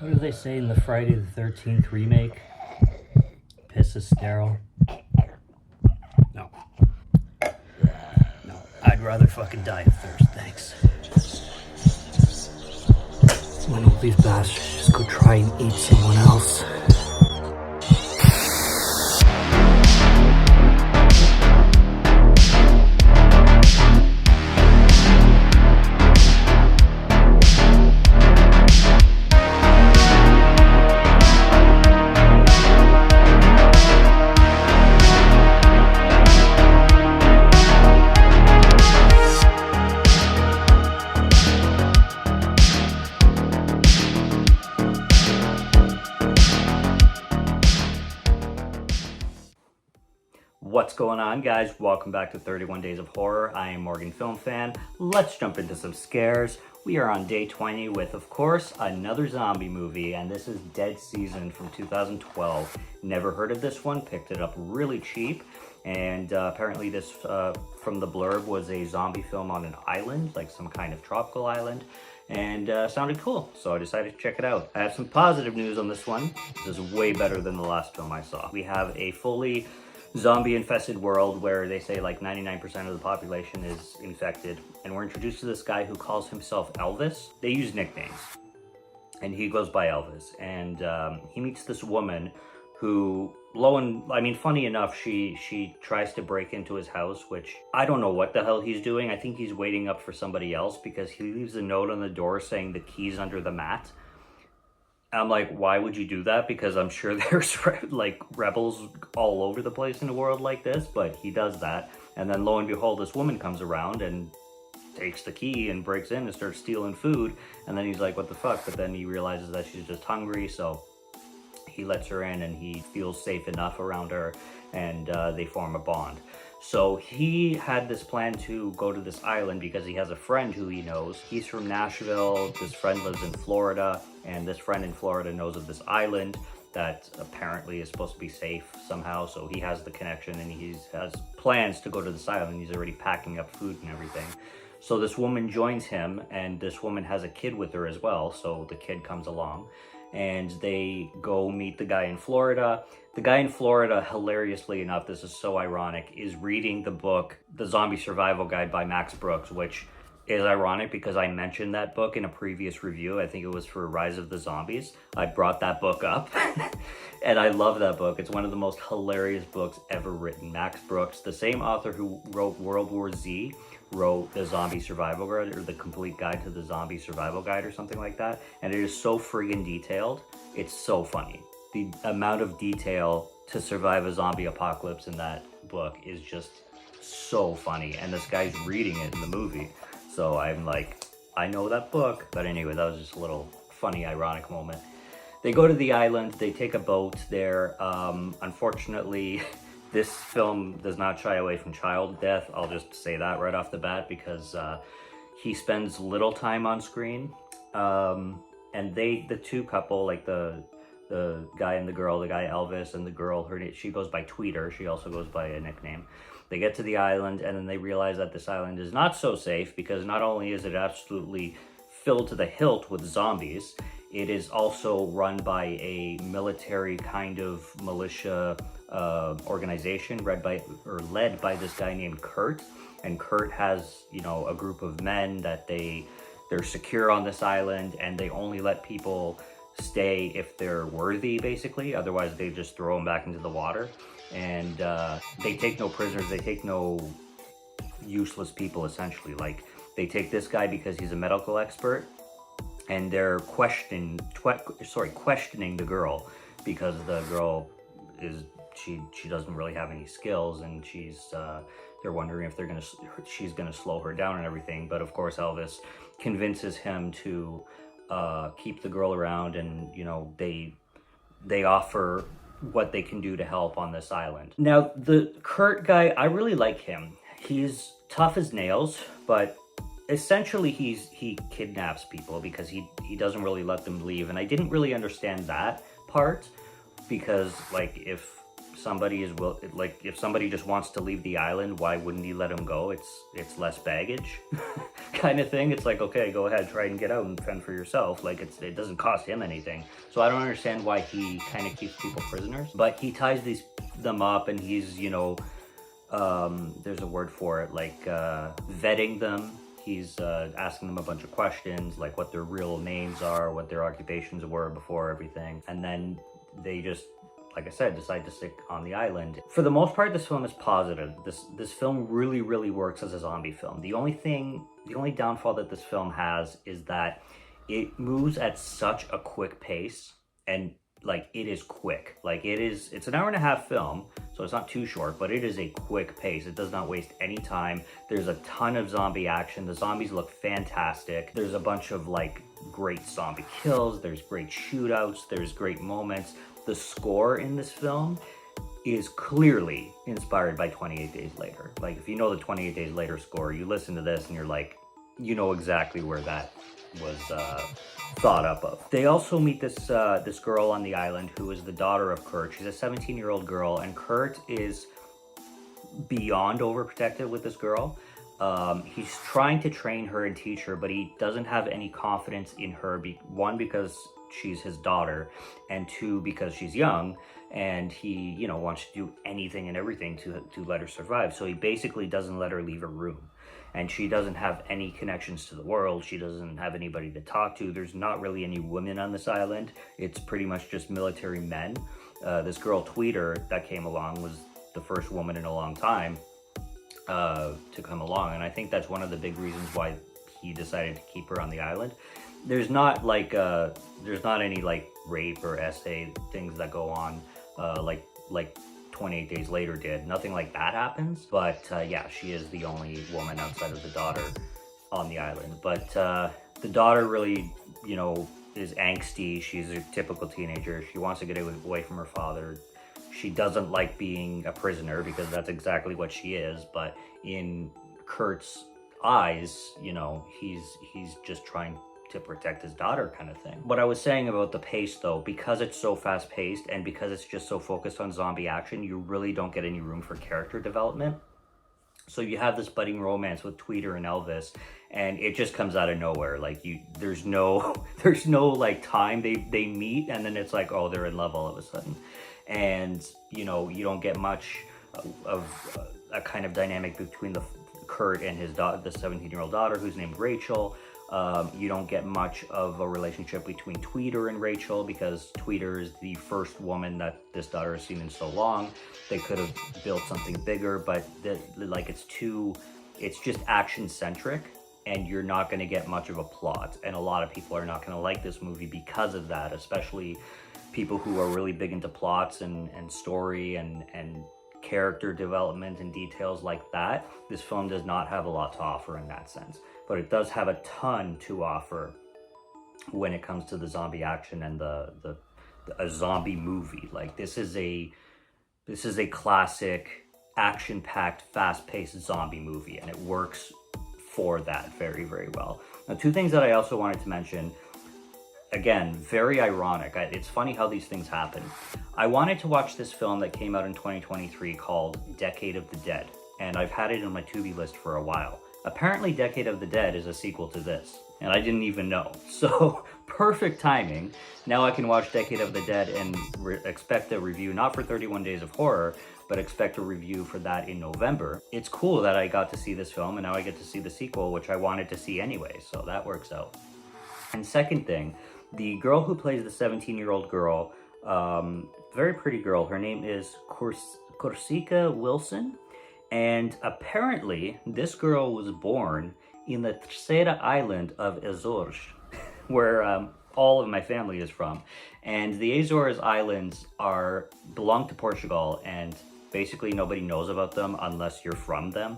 What do they say in the Friday the 13th remake? Piss is sterile. No. No. I'd rather fucking die of thirst, thanks. When all these bastards just go try and eat someone else. What's going on, guys? Welcome back to 31 Days of Horror. I am Morgan Film Fan. Let's jump into some scares. We are on day 20 with, of course, another zombie movie, and this is Dead Season from 2012. Never heard of this one, picked it up really cheap, and apparently this, from the blurb, was a zombie film on an island, like some kind of tropical island, and sounded cool, so I decided to check it out. I have some positive news on this one. This is way better than the last film I saw. We have a fully zombie-infested world where they say like 99% of the population is infected, and we're introduced to this guy who calls himself Elvis. They use nicknames, and he goes by Elvis, and he meets this woman who, funny enough, she tries to break into his house, which I don't know what the hell he's doing. I think he's waiting up for somebody else because he leaves a note on the door saying the key's under the mat. I'm like, why would you do that? Because I'm sure there's like rebels all over the place in a world like this, but he does that. And then lo and behold, this woman comes around and takes the key and breaks in and starts stealing food. And then he's like, what the fuck? But then he realizes that she's just hungry. So he lets her in and he feels safe enough around her, and they form a bond. So he had this plan to go to this island because he has a friend who he knows. He's from Nashville, this friend lives in Florida, and this friend in Florida knows of this island that apparently is supposed to be safe somehow. So he has the connection and he has plans to go to this island. He's already packing up food and everything. So this woman joins him, and this woman has a kid with her as well. So the kid comes along and they go meet the guy in Florida. The guy in Florida, hilariously enough, this is so ironic, is reading the book, The Zombie Survival Guide by Max Brooks, which is ironic because I mentioned that book in a previous review. I think it was for Rise of the Zombies. I brought that book up and I love that book. It's one of the most hilarious books ever written. Max Brooks, the same author who wrote World War Z, wrote The Zombie Survival Guide, or The Complete Guide to the Zombie Survival Guide, or something like that. And it is so friggin' detailed. It's so funny. The amount of detail to survive a zombie apocalypse in that book is just so funny. And this guy's reading it in the movie. So I'm like, I know that book. But anyway, that was just a little funny, ironic moment. They go to the island, they take a boat there. Unfortunately, this film does not shy away from child death. I'll just say that right off the bat because he spends little time on screen. And the two couple, like the guy and the girl, the guy Elvis and the girl, she goes by Tweeter. She also goes by a nickname. They get to the island and then they realize that this island is not so safe because not only is it absolutely filled to the hilt with zombies, it is also run by a military kind of militia organization led by this guy named Kurt. And Kurt has, a group of men that they're secure on this island, and they only let people stay if they're worthy, basically. Otherwise, they just throw them back into the water. And they take no prisoners. They take no useless people, essentially. Like, they take this guy because he's a medical expert, and they're questioning the girl because the girl she doesn't really have any skills, and they're wondering if she's gonna slow her down and everything. But of course, Elvis convinces him to keep the girl around, and they offer what they can do to help on this island. Now, the Kurt guy, I really like him. He's tough as nails, but essentially he kidnaps people because he doesn't really let them leave. And I didn't really understand that part because, like, if somebody is like if somebody just wants to leave the island, why wouldn't he let him go? It's less baggage kind of thing. It's like, okay, go ahead, try and get out and fend for yourself. Like it doesn't cost him anything. So I don't understand why he kind of keeps people prisoners. But he ties them up, and he's, you know, there's a word for it, like vetting them. He's asking them a bunch of questions, like what their real names are, what their occupations were before everything. And then they just, like I said, decide to stick on the island. For the most part, this film is positive. This film really, really works as a zombie film. The only downfall that this film has is that it moves at such a quick pace, and like it is quick. Like it's an hour and a half film, so it's not too short, but it is a quick pace. It does not waste any time. There's a ton of zombie action. The zombies look fantastic. There's a bunch of like great zombie kills. There's great shootouts. There's great moments. The score in this film is clearly inspired by 28 Days Later. Like if you know the 28 Days Later score, you listen to this and you're like, you know exactly where that was thought up of. They also meet this girl on the island who is the daughter of Kurt. She's a 17-year-old girl, and Kurt is beyond overprotective with this girl. He's trying to train her and teach her, but he doesn't have any confidence in her. One, because she's his daughter, and two, because she's young, and he, you know, wants to do anything and everything to let her survive. So he basically doesn't let her leave her room. And she doesn't have any connections to the world. She doesn't have anybody to talk to. There's not really any women on this island. It's pretty much just military men. This girl, Tweeter, that came along was the first woman in a long time to come along. And I think that's one of the big reasons why he decided to keep her on the island. There's not like, there's not any like rape or essay things that go on like 28 Days Later did. Nothing like that happens, but yeah, she is the only woman outside of the daughter on the island. But the daughter really, you know, is angsty. She's a typical teenager. She wants to get away from her father. She doesn't like being a prisoner, because that's exactly what she is. But in Kurt's eyes, you know, he's just trying to protect his daughter, kind of thing. What I was saying about the pace though, because it's so fast paced and because it's just so focused on zombie action, you really don't get any room for character development. So you have this budding romance with Tweeter and Elvis, and it just comes out of nowhere. Like there's no like time. They meet, and then it's like, oh, they're in love all of a sudden. And you know, you don't get much of a kind of dynamic between Kurt and his daughter, the 17-year-old daughter, who's named Rachel. You don't get much of a relationship between Tweeter and Rachel, because Tweeter is the first woman that this daughter has seen in so long. They could have built something bigger, but like it's just action centric, and you're not going to get much of a plot. And a lot of people are not going to like this movie because of that, especially people who are really big into plots and story and character development and details like that. This film does not have a lot to offer in that sense. But it does have a ton to offer when it comes to the zombie action and a zombie movie. Like this is a classic action-packed, fast-paced zombie movie, and it works for that very, very well. Now, two things that I also wanted to mention. Again, very ironic. It's funny how these things happen. I wanted to watch this film that came out in 2023 called Decade of the Dead, and I've had it on my Tubi list for a while. Apparently, Decade of the Dead is a sequel to this, and I didn't even know. So, perfect timing. Now I can watch Decade of the Dead and expect a review, not for 31 Days of Horror, but expect a review for that in November. It's cool that I got to see this film, and now I get to see the sequel, which I wanted to see anyway, so that works out. And second thing, the girl who plays the 17-year-old girl, very pretty girl, her name is Corsica Wilson. And apparently, this girl was born in the Terceira island of Azores, where all of my family is from. And the Azores Islands belong to Portugal, and basically nobody knows about them unless you're from them.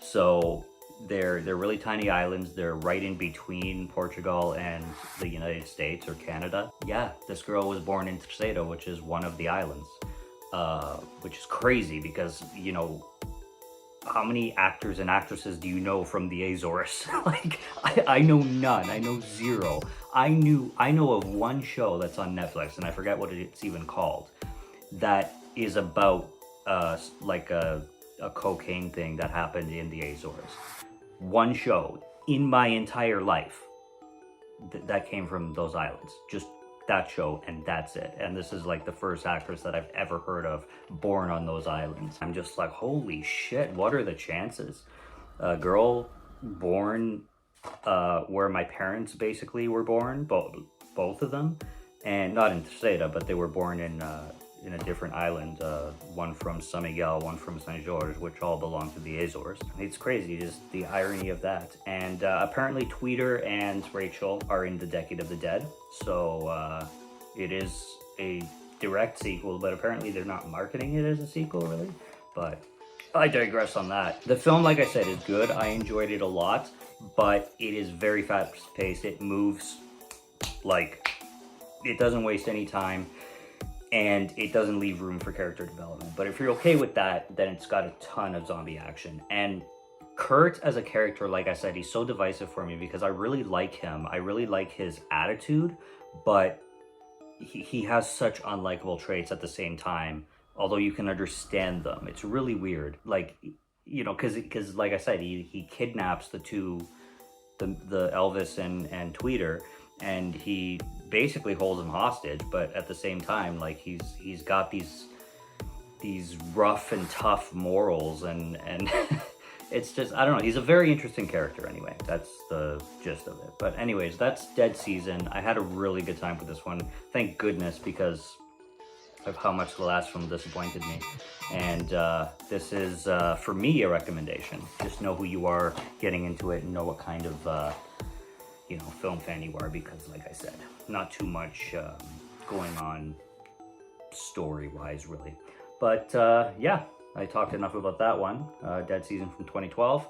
So they're really tiny islands. They're right in between Portugal and the United States or Canada. Yeah, this girl was born in Terceira, which is one of the islands, which is crazy because, you know, how many actors and actresses do you know from the Azores? Like, I know none. I know zero. I know of one show that's on Netflix, and I forget what it's even called, that is about like a cocaine thing that happened in the Azores. One show in my entire life that came from those islands. Just that show, and that's it. And this is like the first actress that I've ever heard of born on those islands. I'm just like, holy shit, what are the chances? A girl born where my parents basically were born, both of them, and not in Terceira, but they were born in a different island, one from San Miguel, one from San Jorge, which all belong to the Azores. It's crazy, just the irony of that. And apparently Tweeter and Rachel are in the Decade of the Dead, so it is a direct sequel, but apparently they're not marketing it as a sequel, really. But I digress on that. The film, like I said, is good. I enjoyed it a lot, but it is very fast-paced. It moves like, it doesn't waste any time, and it doesn't leave room for character development. But if you're okay with that, then it's got a ton of zombie action. And Kurt as a character, like I said, he's so divisive for me because I really like him. I really like his attitude, but he has such unlikable traits at the same time, although you can understand them. It's really weird. Like, you know, because like I said, he kidnaps the Elvis and Tweeter, and he basically holds him hostage, but at the same time, like, he's got these rough and tough morals, and it's just, I don't know, he's a very interesting character anyway. That's the gist of it. But anyways, that's Dead Season. I had a really good time with this one. Thank goodness, because of how much the last film disappointed me. And this is, for me, a recommendation. Just know who you are getting into it, and know what kind of you know, film fan you are, because like I said, not too much going on story-wise, really. But yeah, I talked enough about that one. Dead Season from 2012.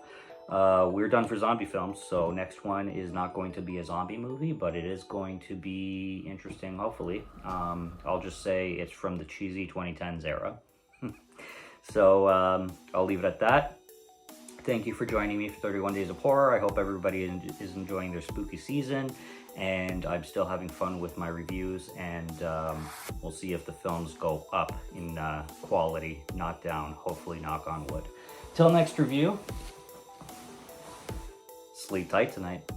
We're done for zombie films, so next one is not going to be a zombie movie, but it is going to be interesting, hopefully. I'll just say it's from the cheesy 2010s era. So I'll leave it at that. Thank you for joining me for 31 Days of Horror. I hope everybody is enjoying their spooky season, and I'm still having fun with my reviews, and we'll see if the films go up in quality, not down, hopefully, knock on wood. Till next review, sleep tight tonight.